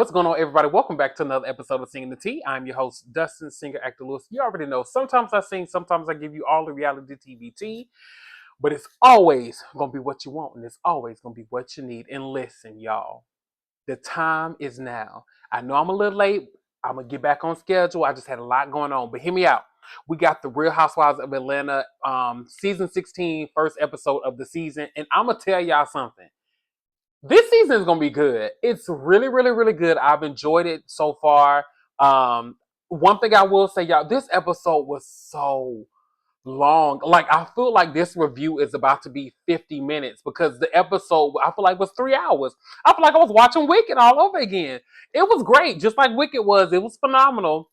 What's going on, everybody? Welcome back to another episode of Singing the Tea. I'm your host, Dustin, singer, actor Lewis. You already know, sometimes I sing, sometimes I give you all the reality TV tea, but it's always going to be what you want, and it's always going to be what you need. And listen, y'all, the time is now. I know I'm a little late. I'm going to get back on schedule. I just had a lot going on, but hear me out. We got the Real Housewives of Atlanta, season 16, first episode of the season, and I'm going to tell y'all something. This season is gonna be good. It's really, really, really good. I've enjoyed it so far. One thing I will say, y'all, this episode was so long. Like, I feel like this review is about to be 50 minutes because the episode, I feel like, was 3 hours. I feel like I was watching Wicked all over again. It was great, just like Wicked was. It was phenomenal.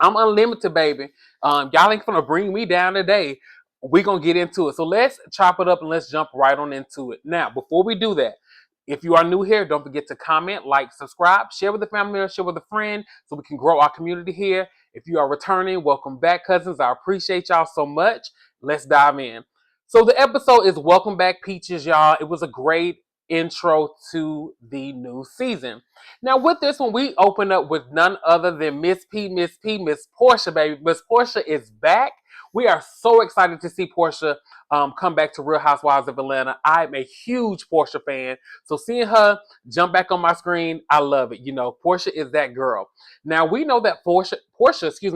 I'm unlimited, baby. Y'all ain't gonna bring me down today. We're gonna get into it. So let's chop it up and let's jump right on into it. Now, before we do that, if you are new here, don't forget to comment, like, subscribe, share with a family member, share with a friend so we can grow our community here. If you are returning, welcome back, cousins. I appreciate y'all so much. Let's dive in. So the episode is Welcome Back, Peaches, y'all. It was a great intro to the new season. Now, with this one, we open up with none other than Miss Porsha, baby. Miss Porsha is back. We are so excited to see Porsha come back to Real Housewives of Atlanta. I'm a huge Porsha fan. So seeing her jump back on my screen, I love it. You know, Porsha is that girl. Now, we know that Porsha,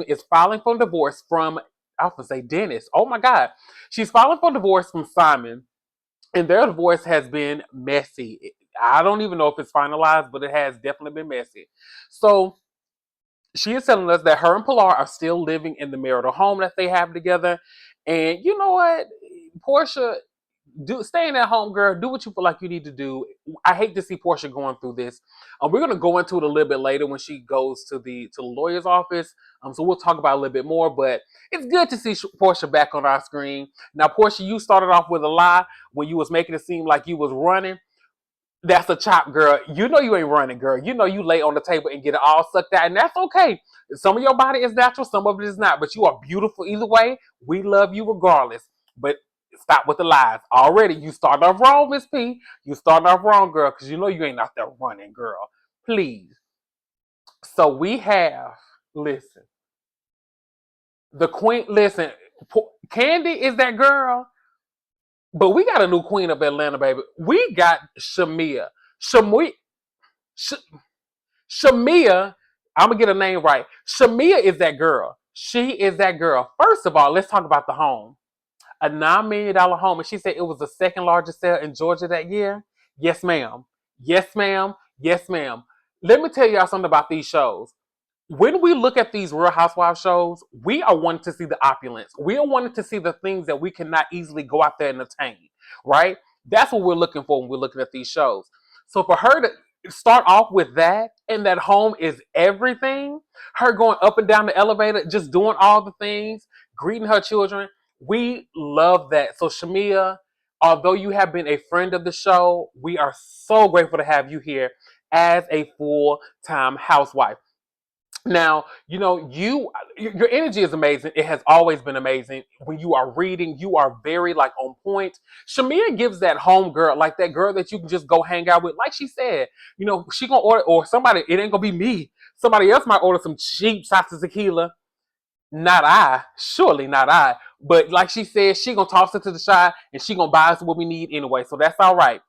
is filing for divorce from, I was going to say Dennis. Oh my God. She's filing for divorce from Simon. And their divorce has been messy. I don't even know if it's finalized, but it has definitely been messy. So she is telling us that her and Pilar are still living in the marital home that they have together. And you know what? Porsha, stay in that home, girl. Do what you feel like you need to do. I hate to see Porsha going through this. We're gonna go into it a little bit later when she goes to the lawyer's office. So we'll talk about it a little bit more. But it's good to see Porsha back on our screen. Now, Porsha, you started off with a lie when you was making it seem like you was running. That's a chop, girl. You know you ain't running, girl. You know you lay on the table and get it all sucked out, and that's okay. Some of your body is natural, some of it is not. But you are beautiful either way. We love you regardless. But stop with the lies. Already, you started off wrong, Miss P. You started off wrong, girl, because you know you ain't out there running, girl. Please. So we have, listen, the queen, listen, Candy is that girl. But we got a new queen of Atlanta, baby. We got Shamia. Shamia. Shamia. I'm going to get her name right. Shamia is that girl. She is that girl. First of all, let's talk about the home. A $9 million home. And she said it was the second largest sale in Georgia that year. Yes, ma'am. Yes, ma'am. Yes, ma'am. Let me tell y'all something about these shows. When we look at these Real Housewives shows, we are wanting to see the opulence. We are wanting to see the things that we cannot easily go out there and attain, right? That's what we're looking for when we're looking at these shows. So for her to start off with that, and that home is everything, her going up and down the elevator, just doing all the things, greeting her children, we love that. So Shamia, although you have been a friend of the show, we are so grateful to have you here as a full-time housewife. Now, you know, your energy is amazing. It has always been amazing. When you are reading, you are very like on point. Shamia gives that home girl, like that girl that you can just go hang out with. Like she said, you know, she gonna order, or somebody, it ain't gonna be me. Somebody else might order some cheap shots of tequila. Not I, surely not I. But like she said, she gonna toss it to the side and she gonna buy us what we need anyway. So that's all right.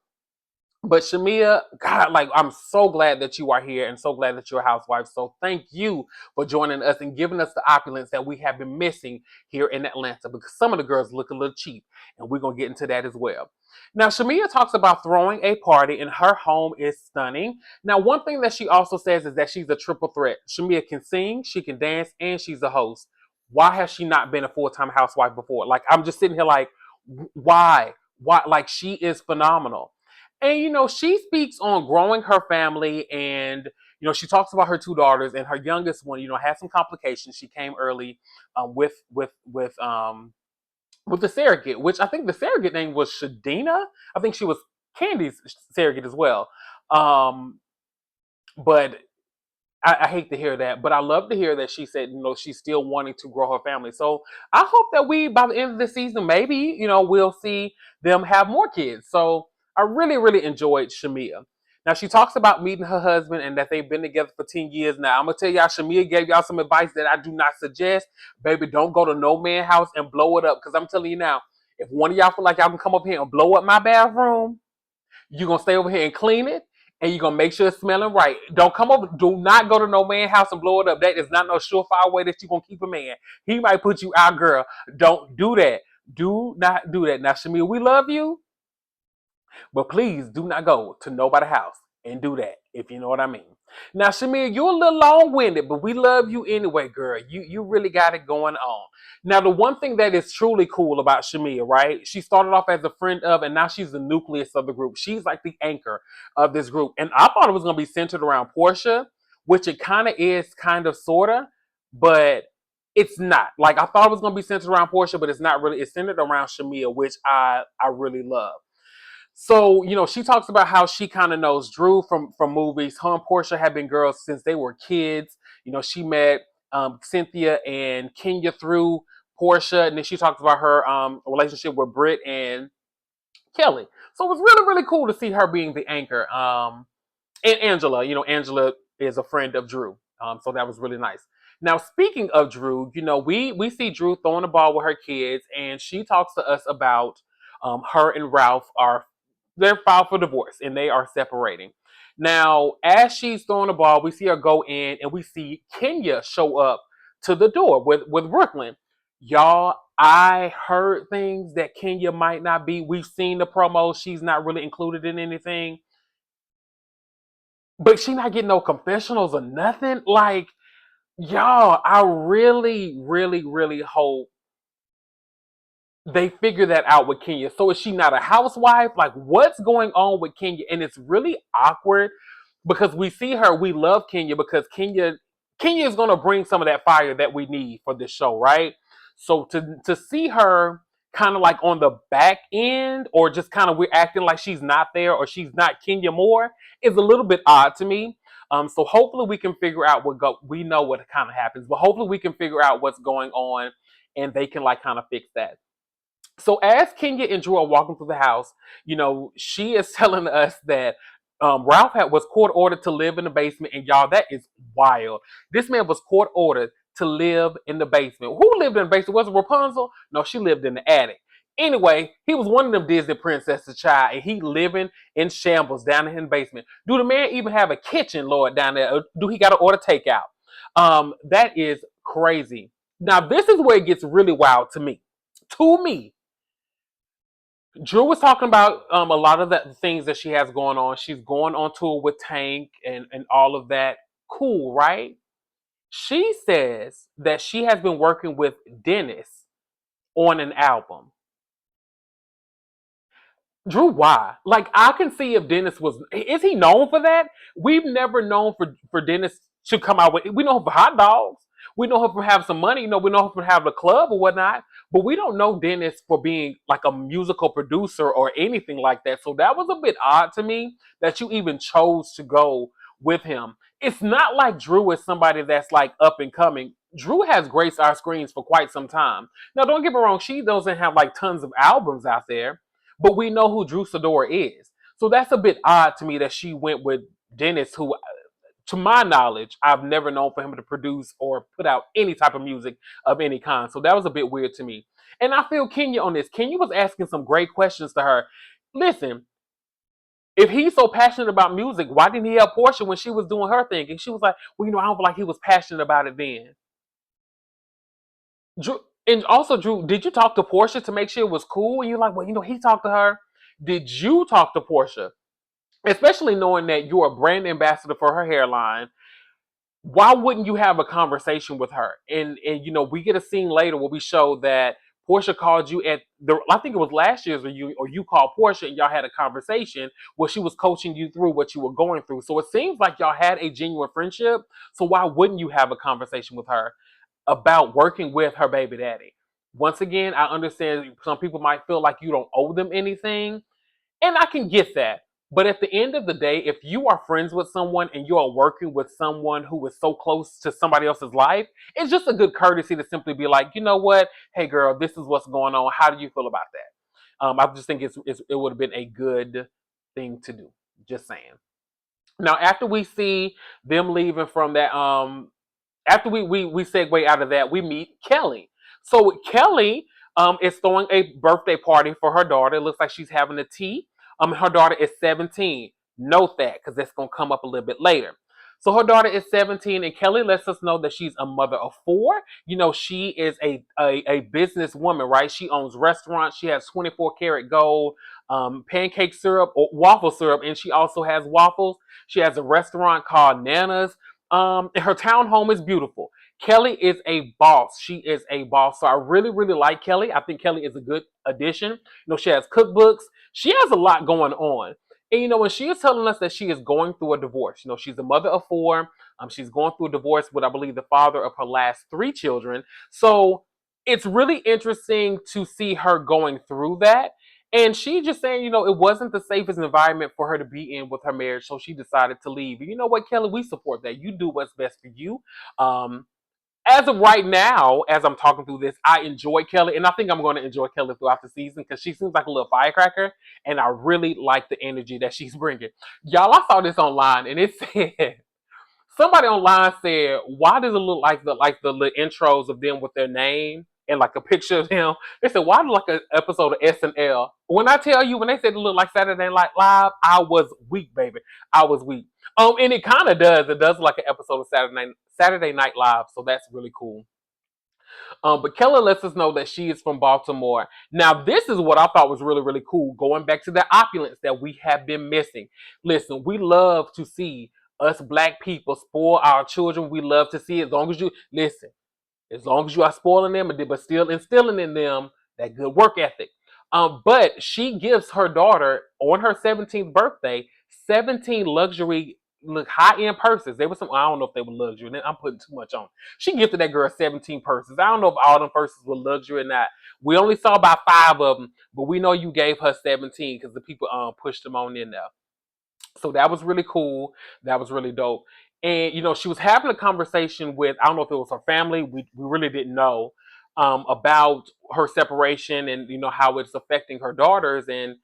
But Shamia, God, like, I'm so glad that you are here and so glad that you're a housewife. So thank you for joining us and giving us the opulence that we have been missing here in Atlanta, because some of the girls look a little cheap, and we're going to get into that as well. Now, Shamia talks about throwing a party, and her home is stunning. Now, one thing that she also says is that she's a triple threat. Shamia can sing, she can dance, and she's a host. Why has she not been a full-time housewife before? Like, I'm just sitting here like, why? Why? Like, she is phenomenal. And, you know, she speaks on growing her family, and, you know, she talks about her two daughters, and her youngest one, you know, had some complications. She came early with the surrogate, which I think the surrogate name was Shadina. I think she was Candy's surrogate as well. But I hate to hear that, but I love to hear that she said, you know, she's still wanting to grow her family. So I hope that we, by the end of the season, maybe, you know, we'll see them have more kids. So I really, really enjoyed Shamia. Now she talks about meeting her husband and that they've been together for 10 years now. I'm gonna tell y'all, Shamia gave y'all some advice that I do not suggest. Baby, don't go to no man's house and blow it up. Cause I'm telling you now, if one of y'all feel like y'all can come up here and blow up my bathroom, you're gonna stay over here and clean it, and you're gonna make sure it's smelling right. Don't come over, do not go to no man's house and blow it up. That is not no surefire way that you're gonna keep a man. He might put you out, girl. Don't do that. Do not do that. Now, Shamia, we love you. But please do not go to nobody's house and do that, if you know what I mean. Now, Shamir, you're a little long-winded, but we love you anyway, girl. You really got it going on. Now, the one thing that is truly cool about Shamir, right? She started off as a friend of, and now she's the nucleus of the group. She's like the anchor of this group. And I thought it was going to be centered around Portia, which it kind of is, kind of, sort of, but it's not. Like, I thought it was going to be centered around Portia, but it's not really. It's centered around Shamir, which I really love. So, she talks about how she kind of knows Drew from movies. Her and Portia have been girls since they were kids. She met Cynthia and Kenya through Portia, and then she talks about her relationship with Britt and Kelly. So it was really, really cool to see her being the anchor. And Angela, Angela is a friend of Drew. So that was really nice. Now, speaking of Drew, we see Drew throwing the ball with her kids, and she talks to us about her and Ralph they're filed for divorce and they are separating. Now, as she's throwing the ball, we see her go in and we see Kenya show up to the door with Brooklyn. Y'all, I heard things that Kenya might not be. We've seen the promos. She's not really included in anything. But she not getting no confessionals or nothing. Like, y'all, I really, really, really hope they figure that out with Kenya. So is she not a housewife? Like, what's going on with Kenya? And it's really awkward because we see her. We love Kenya because Kenya is going to bring some of that fire that we need for this show, right? So to see her kind of like on the back end, or just kind of we're acting like she's not there or she's not Kenyamoore, is a little bit odd to me. So hopefully we can figure out we know what kind of happens, but hopefully we can figure out what's going on and they can like kind of fix that. So as Kenya and Drew are walking through the house, she is telling us that Ralph was court ordered to live in the basement. And y'all, that is wild. This man was court ordered to live in the basement. Who lived in the basement? Was it Rapunzel? No, she lived in the attic. Anyway, he was one of them Disney princesses, child, and he living in shambles down in the basement. Do the man even have a kitchen, Lord, down there? Or do he got to order takeout? That is crazy. Now, this is where it gets really wild to me. To me. Drew was talking about a lot of the things that she has going on. She's going on tour with Tank and all of that. Cool, right? She says that she has been working with Dennis on an album. Drew, why? Like, I can see if Dennis is he known for that? We've never known for Dennis to come out with, we know him for hot dogs. We know him for having some money. We know him for having a club or whatnot. But we don't know Dennis for being like a musical producer or anything like that. So that was a bit odd to me that you even chose to go with him. It's not like Drew is somebody that's like up and coming. Drew has graced our screens for quite some time. Now, don't get me wrong. She doesn't have like tons of albums out there. But we know who Drew Sidora is. So that's a bit odd to me that she went with Dennis, who, to my knowledge, I've never known for him to produce or put out any type of music of any kind. So that was a bit weird to me. And I feel Kenya on this. Kenya was asking some great questions to her. Listen, if he's so passionate about music, why didn't he help Portia when she was doing her thing? And she was like, well, I don't feel like he was passionate about it then. Drew, and also, Drew, did you talk to Portia to make sure it was cool? And you're like, well, he talked to her. Did you talk to Portia? Especially knowing that you're a brand ambassador for her hairline. Why wouldn't you have a conversation with her? And we get a scene later where we show that Portia called you I think it was last year's, or you called Portia and y'all had a conversation where she was coaching you through what you were going through. So it seems like y'all had a genuine friendship. So why wouldn't you have a conversation with her about working with her baby daddy? Once again, I understand some people might feel like you don't owe them anything, and I can get that. But at the end of the day, if you are friends with someone and you are working with someone who is so close to somebody else's life, it's just a good courtesy to simply be like, you know what? Hey, girl, this is what's going on. How do you feel about that? I just think it would have been a good thing to do. Just saying. Now, after we see them leaving from that, after we segue out of that, we meet Kelly. So Kelly is throwing a birthday party for her daughter. It looks like she's having a tea. Her daughter is 17. Note that because that's gonna come up a little bit later. So her daughter is 17, and Kelly lets us know that she's a mother of four. You know, she is a businesswoman, right? She owns restaurants. She has 24 karat gold, pancake syrup or waffle syrup, and she also has waffles. She has a restaurant called Nana's. And her townhome is beautiful. Kelly is a boss. She is a boss. So I really, really like Kelly. I think Kelly is a good addition. You know, she has cookbooks. She has a lot going on. And you know, when she is telling us that she is going through a divorce, you know, she's a mother of four. She's going through a divorce with, I believe, the father of her last three children. So it's really interesting to see her going through that. And she just saying, you know, it wasn't the safest environment for her to be in with her marriage, so she decided to leave. And you know what, Kelly, we support that. You do what's best for you. Um, as of right now, as I'm talking through this, I enjoy Kelly, and I think I'm going to enjoy Kelly throughout the season because she seems like a little firecracker, and I really like the energy that she's bringing. Y'all, I saw this online, and it said somebody online said, "Why does it look like the little intros of them with their name and like a picture of them?" They said, "Why look like an episode of SNL?" When I tell you, when they said it looked like Saturday Night Live, I was weak, baby. I was weak. And it kind of does. It does like an episode of Saturday Night Live, so that's really cool. But Kelly lets us know that she is from Baltimore. Now, this is what I thought was really, really cool. Going back to the opulence that we have been missing. Listen, we love to see us black people spoil our children. We love to see it. As long as you listen, as long as you are spoiling them, but still instilling in them that good work ethic. But she gives her daughter on her 17th birthday 17 luxury, look high end purses. They were some, I don't know if they were luxury. I'm putting too much on. She gifted that girl 17 purses. I don't know if all them purses were luxury or not. We only saw about 5 of them, but we know you gave her 17 because the people pushed them on in there. So that was really cool. That was really dope. And you know, she was having a conversation with, I don't know if it was her family. We really didn't know about her separation and you know how it's affecting her daughters. And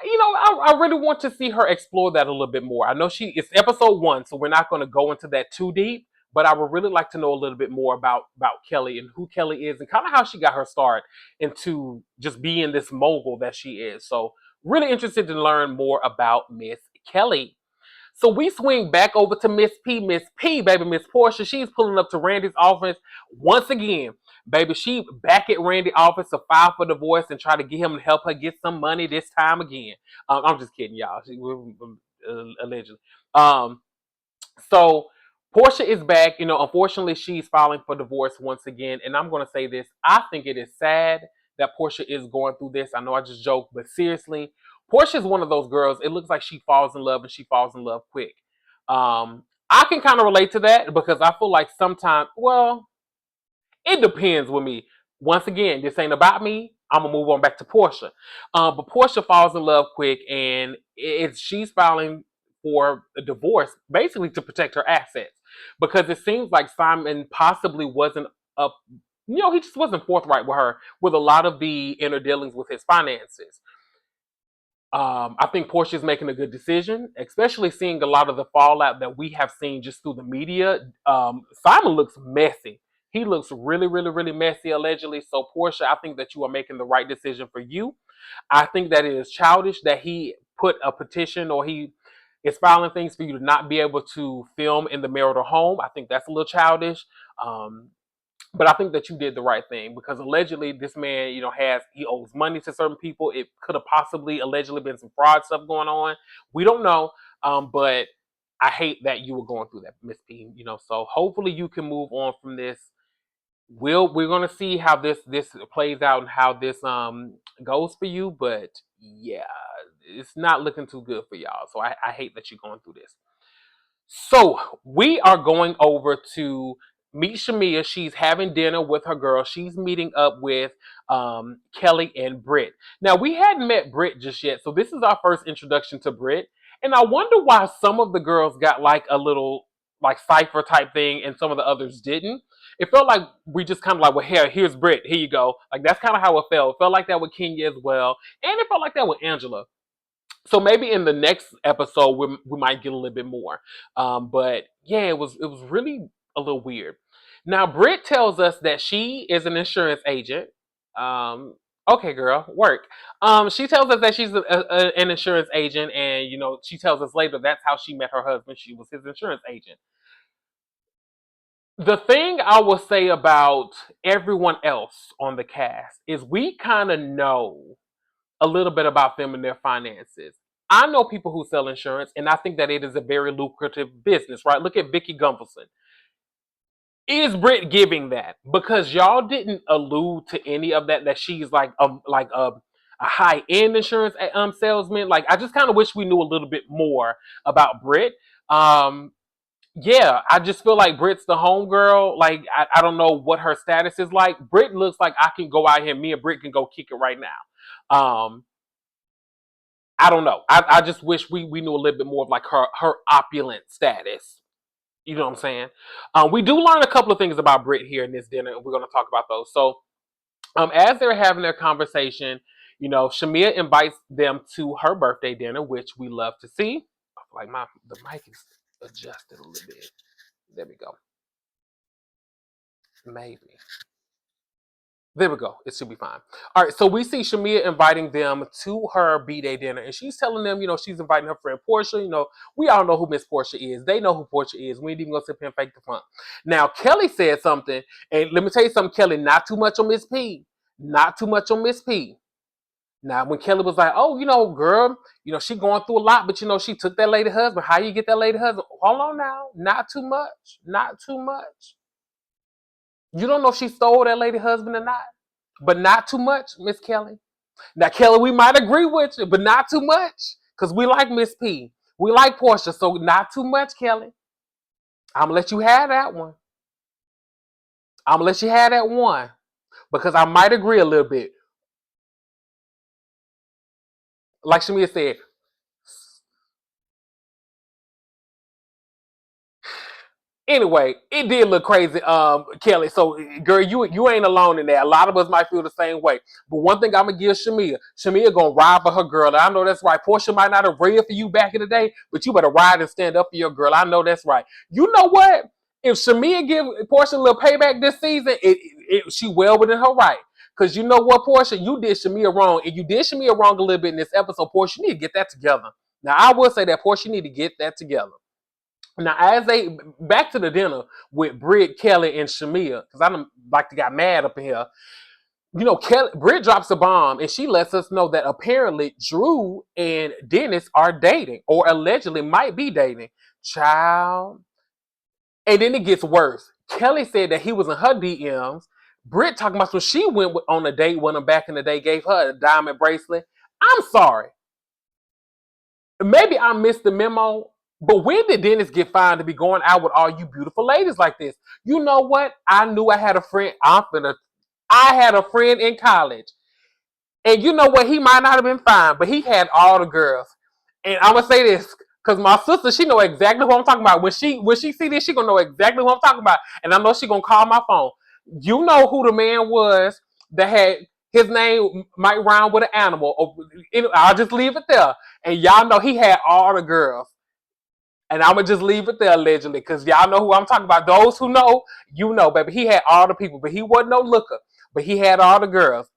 you know, I really want to see her explore that a little bit more. I know it's episode 1, so we're not going to go into that too deep. But I would really like to know a little bit more about Kelly and who Kelly is and kind of how she got her start into just being this mogul that she is. So really interested to learn more about Miss Kelly. So we swing back over to Miss P. Miss P, baby, Miss Portia. She's pulling up to Randy's office once again. Baby, she back at Randy's office to file for divorce and try to get him to help her get some money this time again. I'm just kidding, y'all. Allegedly. Um, so Portia is back. You know, unfortunately, she's filing for divorce once again. And I'm going to say this. I think it is sad that Portia is going through this. I know I just joked, but seriously, Portia is one of those girls. It looks like she falls in love and she falls in love quick. I can kind of relate to that because I feel like sometimes, well, it depends with me. Once again, this ain't about me. I'm gonna move on back to Portia. But Portia falls in love quick, and she's filing for a divorce basically to protect her assets because it seems like Simon possibly wasn't up. You know, he just wasn't forthright with her with a lot of the inner dealings with his finances. I think Portia's making a good decision, especially seeing a lot of the fallout that we have seen just through the media. Simon looks messy. He looks really, really, really messy, allegedly. So, Portia, I think that you are making the right decision for you. I think that it is childish that he put a petition or he is filing things for you to not be able to film in the marital home. I think that's a little childish. Um, but I think that you did the right thing because allegedly this man, you know, he owes money to certain people. It could have possibly allegedly been some fraud stuff going on. We don't know. But I hate that you were going through that, Miss P. You know, so hopefully you can move on from this. We're gonna see how this plays out and how this goes for you. But yeah, it's not looking too good for y'all. So I hate that you're going through this. So we are going over to meet Shamia. She's having dinner with her girl. She's meeting up with Kelly and Britt. Now we hadn't met Britt just yet, so this is our first introduction to Britt. And I wonder why some of the girls got like a little like cipher type thing, and some of the others didn't. It felt like we just kind of like, well, here's Britt. Here you go. Like that's kind of how it felt. It felt like that with Kenya as well, and it felt like that with Angela. So maybe in the next episode we might get a little bit more. But yeah, it was really a little weird. Now Britt tells us that she is an insurance agent. Okay, girl, work. She tells us that she's an insurance agent, and she tells us later that's how she met her husband. She was his insurance agent. The thing I will say about everyone else on the cast is we kind of know a little bit about them and their finances. I know people who sell insurance, and I think that it is a very lucrative business, right? Look at Vicky Gunvalson. Is Britt giving that? Because y'all didn't allude to any of that. That she's like a high end insurance salesman. Like I just kind of wish we knew a little bit more about Britt. Um, yeah, I just feel like Britt's the homegirl. Like I don't know what her status is like. Britt looks like I can go out here. Me and Britt can go kick it right now. I don't know. I just wish we knew a little bit more of like her opulent status. You know what I'm saying? We do learn a couple of things about Britt here in this dinner, and we're going to talk about those. So, as they're having their conversation, Shamia invites them to her birthday dinner, which we love to see. Like the mic is adjusted a little bit. There we go. Maybe. There we go. It should be fine. All right. So we see Shamia inviting them to her B-Day dinner, and she's telling them, she's inviting her friend Portia. We all know who Miss Portia is. They know who Portia is. We ain't even gonna sit here and fake the funk. Now, Kelly said something, and let me tell you something, Kelly, not too much on Miss P. Not too much on Miss P. Now, when Kelly was like, oh, girl, she going through a lot, but she took that lady husband. How you get that lady husband? Hold on now. Not too much. Not too much. You don't know if she stole that lady husband or not. But not too much, Miss Kelly. Now, Kelly, we might agree with you, but not too much. Because we like Miss P. We like Portia, so not too much, Kelly. I'm going to let you have that one. I'm going to let you have that one. Because I might agree a little bit. Like Shamia said, anyway, it did look crazy, Kelly. So, girl, you ain't alone in that. A lot of us might feel the same way. But one thing I'm gonna give Shamia gonna ride for her girl. And I know that's right. Portia might not have read for you back in the day, but you better ride and stand up for your girl. I know that's right. You know what? If Shamia give Portia a little payback this season, she well within her right. Because you know what, Portia, you did Shamia wrong, and you did Shamia wrong a little bit in this episode. Portia, you need to get that together. Now, I will say that Portia need to get that together. Now, as they back to the dinner with Britt, Kelly, and Shamia, because I don't like to got mad up in here. Britt drops a bomb, and she lets us know that apparently Drew and Dennis are dating, or allegedly might be dating. Child. And then it gets worse. Kelly said that he was in her DMs. Britt talking about when she went on a date with him back in the day, gave her a diamond bracelet. I'm sorry. Maybe I missed the memo. But when did Dennis get fined to be going out with all you beautiful ladies like this? You know what? I knew I had a friend. I had a friend in college. And you know what? He might not have been fine, but he had all the girls. And I'm gonna say this, because my sister, she know exactly what I'm talking about. When she see this, she gonna know exactly what I'm talking about. And I know she gonna call my phone. You know who the man was that had his name might rhyme with an animal. I'll just leave it there. And y'all know he had all the girls. And I'm going to just leave it there, allegedly, because y'all know who I'm talking about. Those who know, you know, baby. He had all the people, but he wasn't no looker. But he had all the girls.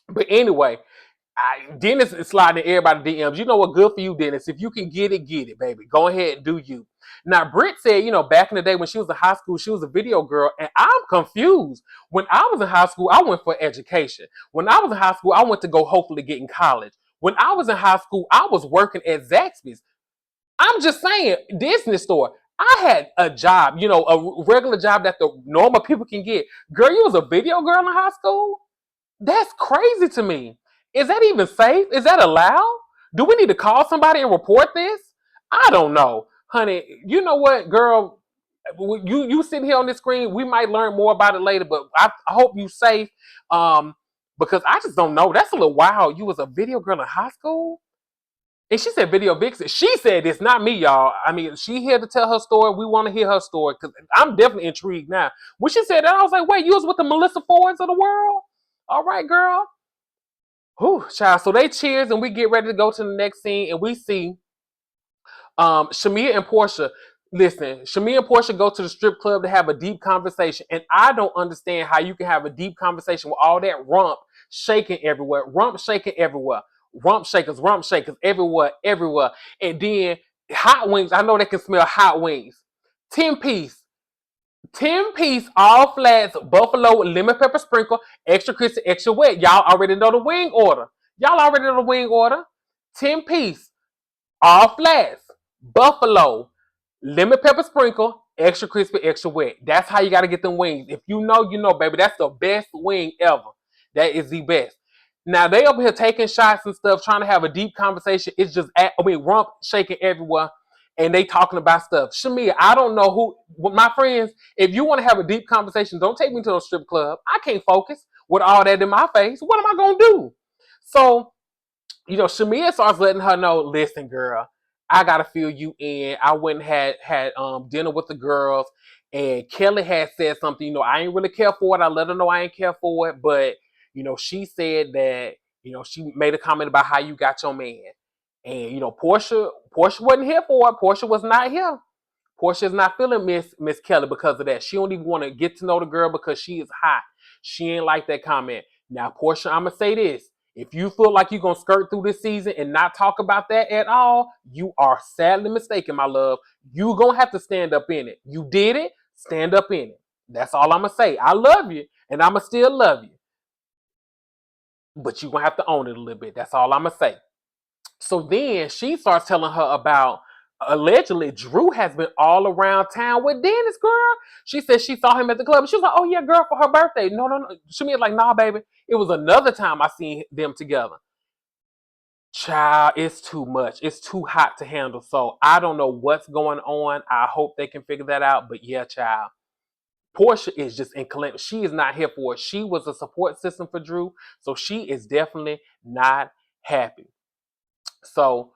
But anyway, Dennis is sliding in everybody's DMs. You know what? Good for you, Dennis. If you can get it, baby. Go ahead and do you. Now, Britt said, back in the day when she was in high school, she was a video girl. And I'm confused. When I was in high school, I went for education. When I was in high school, I went to go hopefully get in college. When I was in high school, I was working at Zaxby's. I'm just saying, Disney store. I had a job, a regular job that the normal people can get. Girl, you was a video girl in high school? That's crazy to me. Is that even safe? Is that allowed? Do we need to call somebody and report this? I don't know. Honey, you know what, girl? You sitting here on this screen, we might learn more about it later, but I hope you safe. Because I just don't know. That's a little wild. You was a video girl in high school? And she said video vixen. She said this, not me, y'all. I mean, she here to tell her story. We want to hear her story because I'm definitely intrigued now. When she said that, I was like, wait, you was with the Melissa Fords of the world? All right, girl. Whew, child. So they cheers and we get ready to go to the next scene and we see Shamia and Portia. Listen, Shamia and Portia go to the strip club to have a deep conversation. And I don't understand how you can have a deep conversation with all that rump shaking everywhere. Rump shaking everywhere. Rump shakers everywhere, everywhere. And then hot wings. I know they can smell hot wings. 10 piece. 10 piece, all flats, buffalo, lemon pepper sprinkle, extra crispy, extra wet. Y'all already know the wing order. Y'all already know the wing order. 10 piece, all flats, buffalo, lemon pepper sprinkle, extra crispy, extra wet. That's how you got to get them wings. If you know, you know, baby. That's the best wing ever. That is the best. Now, they over here taking shots and stuff, trying to have a deep conversation. It's just, rump shaking everywhere. And they talking about stuff. Shamia, I don't know who, my friends, if you want to have a deep conversation, don't take me to a strip club. I can't focus with all that in my face. What am I going to do? So, Shamia starts letting her know, listen, girl, I gotta fill you in. I went and had dinner with the girls, and Kelly had said something. I ain't really care for it. I let her know I ain't care for it, but she said that she made a comment about how you got your man, and Portia wasn't here for it. Portia was not here. Portia's not feeling Miss Kelly because of that. She don't even want to get to know the girl because she is hot. She ain't like that comment. Now, Portia, I'm gonna say this. If you feel like you're gonna skirt through this season and not talk about that at all, you are sadly mistaken, my love. You're gonna have to stand up in it. You did it, stand up in it. That's all I'm gonna say. I love you, and I'ma still love you. But you're gonna have to own it a little bit. That's all I'm gonna say. So then she starts telling her about allegedly Drew has been all around town with Dennis, girl. She said she saw him at the club. She was like, oh yeah, girl, for her birthday. No. She was like, nah, baby. It was another time I seen them together. Child, it's too much. It's too hot to handle. So I don't know what's going on. I hope they can figure that out. But yeah, child. Portia is just in calamity. She is not here for it. She was a support system for Drew. So she is definitely not happy. So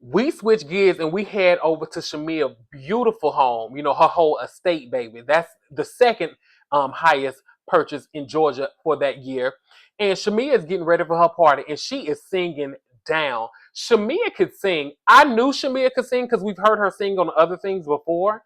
we switch gears and we head over to Shamia's beautiful home, her whole estate, baby. That's the second highest purchase in Georgia for that year. And Shamia is getting ready for her party and she is singing down. Shamia could sing. I knew Shamia could sing because we've heard her sing on other things before.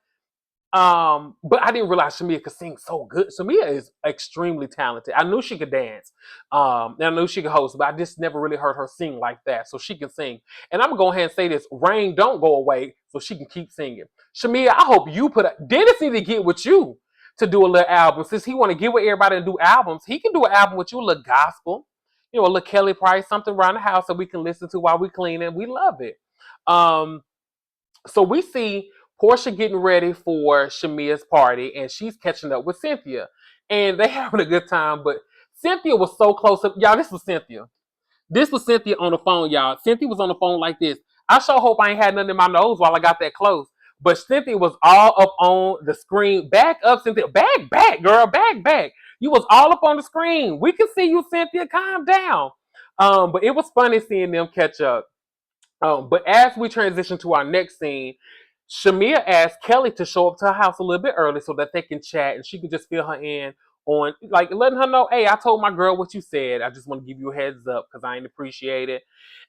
But I didn't realize Shamia could sing so good. Shamia is extremely talented. I knew she could dance. And I knew she could host, but I just never really heard her sing like that. So she can sing. And I'm gonna go ahead and say this: rain don't go away, so she can keep singing. Shamia, I hope you Dennis need to get with you to do a little album. Since he want to get with everybody and do albums, he can do an album with you, a little gospel, a little Kelly Price, something around the house that we can listen to while we cleaning. We love it. So we see Portia getting ready for Shamia's party, and she's catching up with Cynthia. And they having a good time, but Cynthia was so close up. Y'all, this was Cynthia. This was Cynthia on the phone, y'all. Cynthia was on the phone like this. I sure hope I ain't had nothing in my nose while I got that close. But Cynthia was all up on the screen. Back up, Cynthia. Back, girl. Back. You was all up on the screen. We can see you, Cynthia. Calm down. But it was funny seeing them catch up. But as we transition to our next scene, Shamia asked Kelly to show up to her house a little bit early so that they can chat and she can just fill her in on, like, letting her know, hey, I told my girl what you said. I just want to give you a heads up because I ain't appreciate it.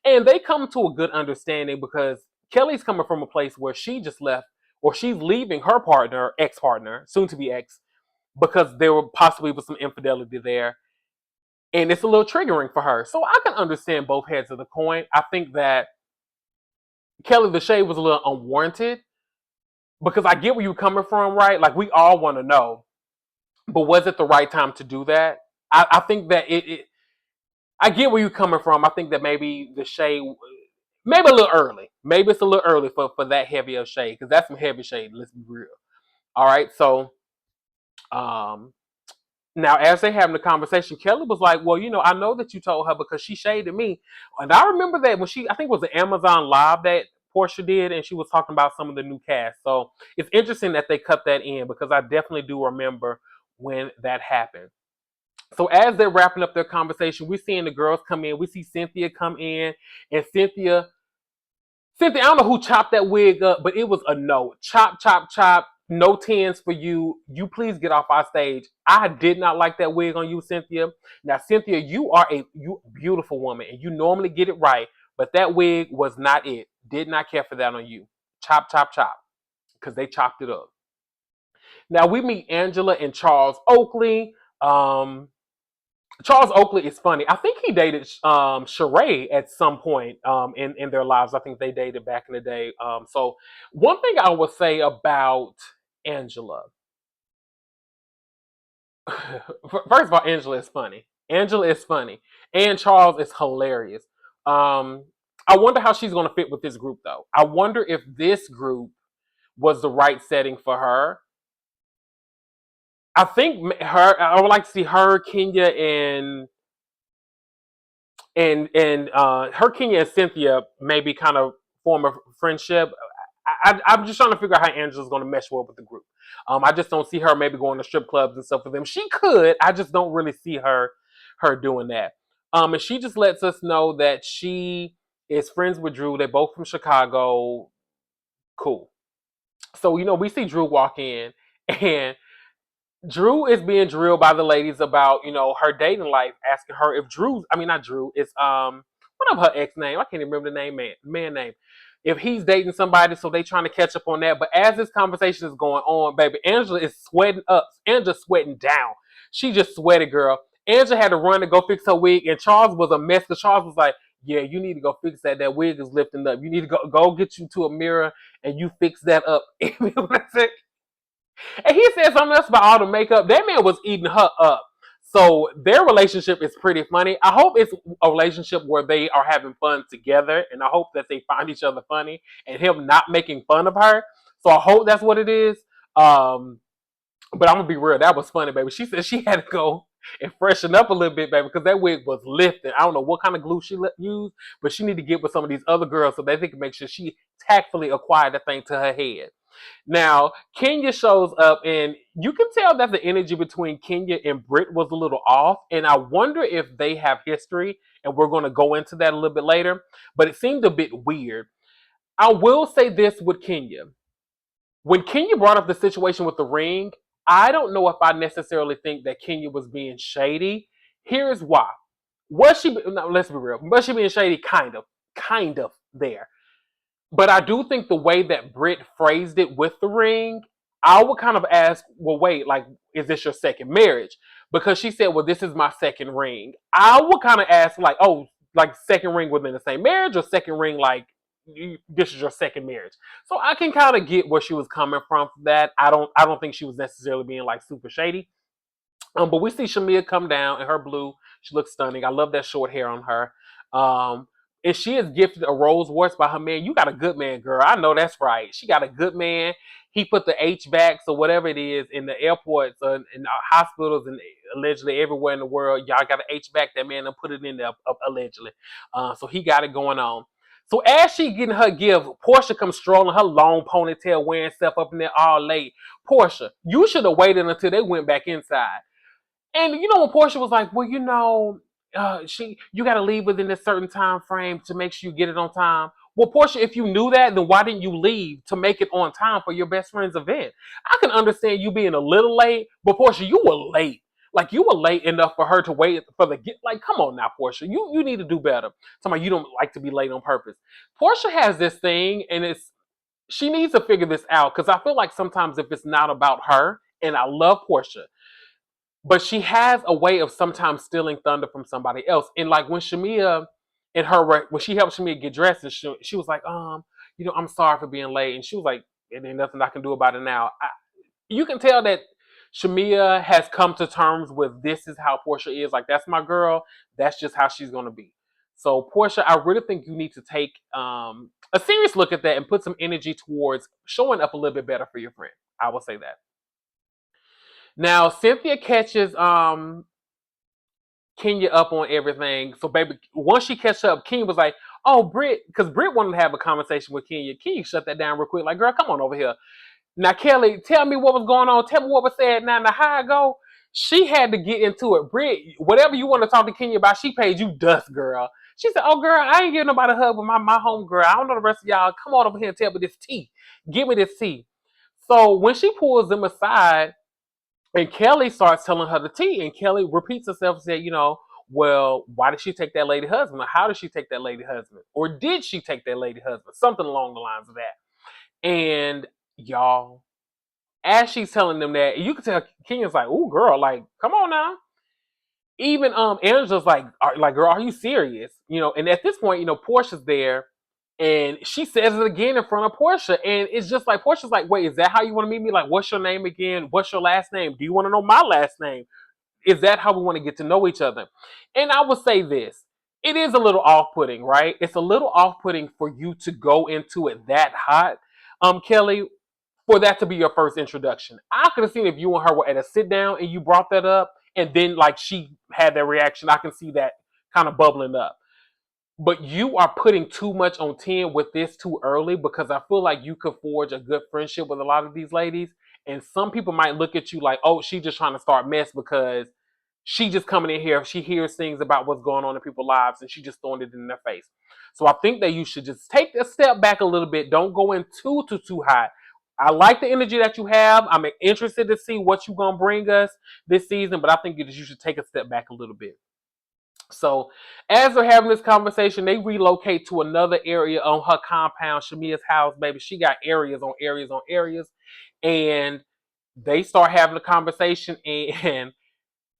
And they come to a good understanding because Kelly's coming from a place where she just left, or she's leaving her partner, ex-partner, soon to be ex, because there were possibly was some infidelity there. And it's a little triggering for her. So I can understand both heads of the coin. I think that Kelly, the shade was a little unwarranted because I get where you're coming from, right? Like, we all want to know, but was it the right time to do that? I think that I get where you're coming from. I think that maybe the shade, maybe a little early. Maybe it's a little early for that heavy of shade because that's some heavy shade. Let's be real. All right. So, now, as they having the conversation, Kelly was like, well, I know that you told her because she shaded me. And I remember that when I think it was the Amazon Live that Portia did, and she was talking about some of the new cast. So it's interesting that they cut that in because I definitely do remember when that happened. So as they're wrapping up their conversation, we're seeing the girls come in. We see Cynthia come in, and Cynthia, I don't know who chopped that wig up, but it was a no. Chop. No tens for you. You please get off our stage. I did not like that wig on you, Cynthia. Now, Cynthia, you are a beautiful woman, and you normally get it right, but that wig was not it. Did not care for that on you. Chop, chop, chop, because they chopped it up. Now we meet Angela and Charles Oakley. Charles Oakley is funny. I think he dated Sheree at some point in their lives. I think they dated back in the day. So one thing I would say about Angela, first of all, Angela is funny. Angela is funny, and Charles is hilarious. I wonder how she's going to fit with this group, though. I wonder if this group was the right setting for her. I think her. I would like to see her, Kenya, and her, Kenya, and Cynthia maybe kind of form a friendship. I'm just trying to figure out how Angela's going to mesh well with the group. I just don't see her maybe going to strip clubs and stuff with them. She could. I just don't really see her doing that. And she just lets us know that she is friends with Drew. They're both from Chicago. Cool. So we see Drew walk in, and Drew is being drilled by the ladies about, her dating life, asking her if not Drew, it's one of her ex name. I can't even remember the man name. If he's dating somebody, so they trying to catch up on that. But as this conversation is going on, baby, Angela is sweating up. Angela's sweating down. She just sweated, girl. Angela had to run to go fix her wig, and Charles was a mess because Charles was like, "Yeah, you need to go fix that. That wig is lifting up. You need to go get you to a mirror and you fix that up." And he said something else about all the makeup. That man was eating her up. So their relationship is pretty funny. I hope it's a relationship where they are having fun together, and I hope that they find each other funny and him not making fun of her. So I hope that's what it is. But I'm gonna be real. That was funny, baby. She said she had to go and freshen up a little bit, baby, because that wig was lifted. I don't know what kind of glue she used, but she need to get with some of these other girls so that they can make sure she tactfully acquired that thing to her head. Now, Kenya shows up, and you can tell that the energy between Kenya and Britt was a little off, and I wonder if they have history, and we're going to go into that a little bit later, but it seemed a bit weird. I will say this with Kenya. When Kenya brought up the situation with the ring, I don't know if I necessarily think that Kenya was being shady. Here's why. Let's be real. Was she being shady? Kind of there. But I do think the way that Britt phrased it with the ring, I would kind of ask, well, wait, like, is this your second marriage? Because she said, well, this is my second ring. I would kind of ask, like, oh, like second ring within the same marriage, or second ring like this is your second marriage. So I can kind of get where she was coming from for that. I don't think she was necessarily being like super shady. But we see Shamia come down in her blue. She looks stunning. I love that short hair on her. And she is gifted a Rolls Royce by her man. You got a good man, girl. I know that's right. She got a good man. He put the HVACs or whatever it is in the airports and in hospitals and allegedly everywhere in the world. Y'all got to HVAC that man and put it in there allegedly. So he got it going on. So as she getting her gift, Portia comes strolling, her long ponytail, wearing stuff up in there all late. Portia, you should have waited until they went back inside. And when Portia was like, well, you got to leave within a certain time frame to make sure you get it on time. Well, Portia, if you knew that, then why didn't you leave to make it on time for your best friend's event? I can understand you being a little late, but Portia, you were late. Like, you were late enough for her to wait for the gift. Like, come on now, Portia. You need to do better. Somebody, you don't like to be late on purpose. Portia has this thing, and she needs to figure this out, because I feel like sometimes if it's not about her, and I love Portia, but she has a way of sometimes stealing thunder from somebody else. And like when Shamia when she helped Shamia get dressed, and she was like, I'm sorry for being late. And she was like, it ain't nothing I can do about it now. You can tell that Shamia has come to terms with this is how Portia is. Like, that's my girl. That's just how she's going to be. So Portia, I really think you need to take a serious look at that and put some energy towards showing up a little bit better for your friend. I will say that. Now, Cynthia catches Kenya up on everything. So, baby, once she catches up, Kenya was like, oh, Britt, because Britt wanted to have a conversation with Kenya. Kenya shut that down real quick. Like, girl, come on over here. Now, Kelly, tell me what was going on. Tell me what was said. Now, how I go? She had to get into it. Britt, whatever you want to talk to Kenya about, she paid you dust, girl. She said, oh, girl, I ain't giving nobody a hug with my home girl. I don't know the rest of y'all. Come on over here and tell me this tea. Give me this tea. So when she pulls them aside, and Kelly starts telling her the tea, and Kelly repeats herself and said, well, why did she take that lady husband? Or how did she take that lady husband? Or did she take that lady husband? Something along the lines of that. And y'all, as she's telling them that, you can tell Kenya's like, "Ooh, girl, like, come on now." Even Angela's like, "Girl, are you serious?" And at this point, Portia's there, and she says it again in front of Portia, and it's just like Portia's like, "Wait, is that how you want to meet me? Like, what's your name again? What's your last name? Do you want to know my last name? Is that how we want to get to know each other?" And I would say this. It is a little off-putting, right? It's a little off-putting for you to go into it that hot, Kelly, for that to be your first introduction. I could have seen if you and her were at a sit down and you brought that up, and then like she had that reaction. I can see that kind of bubbling up. But you are putting too much on 10 with this too early, because I feel like you could forge a good friendship with a lot of these ladies. And some people might look at you like, oh, she's just trying to start mess because she just coming in here. She hears things about what's going on in people's lives and she just throwing it in their face. So I think that you should just take a step back a little bit. Don't go in too high. I like the energy that you have. I'm interested to see what you're going to bring us this season, but I think you should take a step back a little bit. So as they're having this conversation, they relocate to another area on her compound, Shamia's house, baby. She got areas on areas on areas. And they start having a conversation, and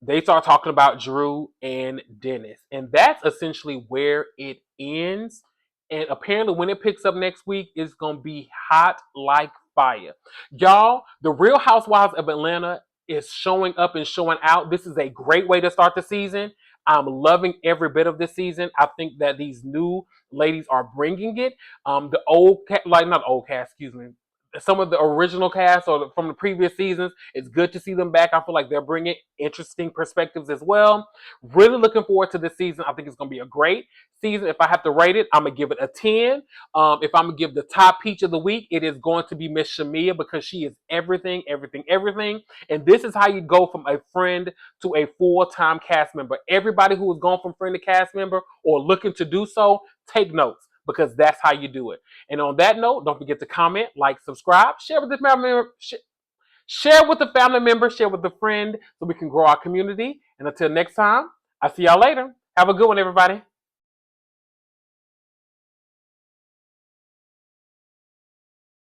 they start talking about Drew and Dennis. And that's essentially where it ends. And apparently when it picks up next week, it's going to be hot like fire. Y'all, the Real Housewives of Atlanta is showing up and showing out. This is a great way to start the season. I'm loving every bit of this season. I think that these new ladies are bringing it. The old, not old cast, excuse me. Some of the original cast or from the previous seasons, it's good to see them back. I feel like they're bringing interesting perspectives as well. Really looking forward to this season. I think it's going to be a great season. If I have to rate it, I'm going to give it a 10. If I'm going to give the top peach of the week, it is going to be Miss Shamia, because she is everything, everything, everything. And this is how you go from a friend to a full-time cast member. Everybody who is going from friend to cast member or looking to do so, take notes, because that's how you do it. And on that note, don't forget to comment, like, subscribe, share with the family member, share with the family member, share with a friend, so we can grow our community. And until next time, I'll see y'all later. Have a good one, everybody.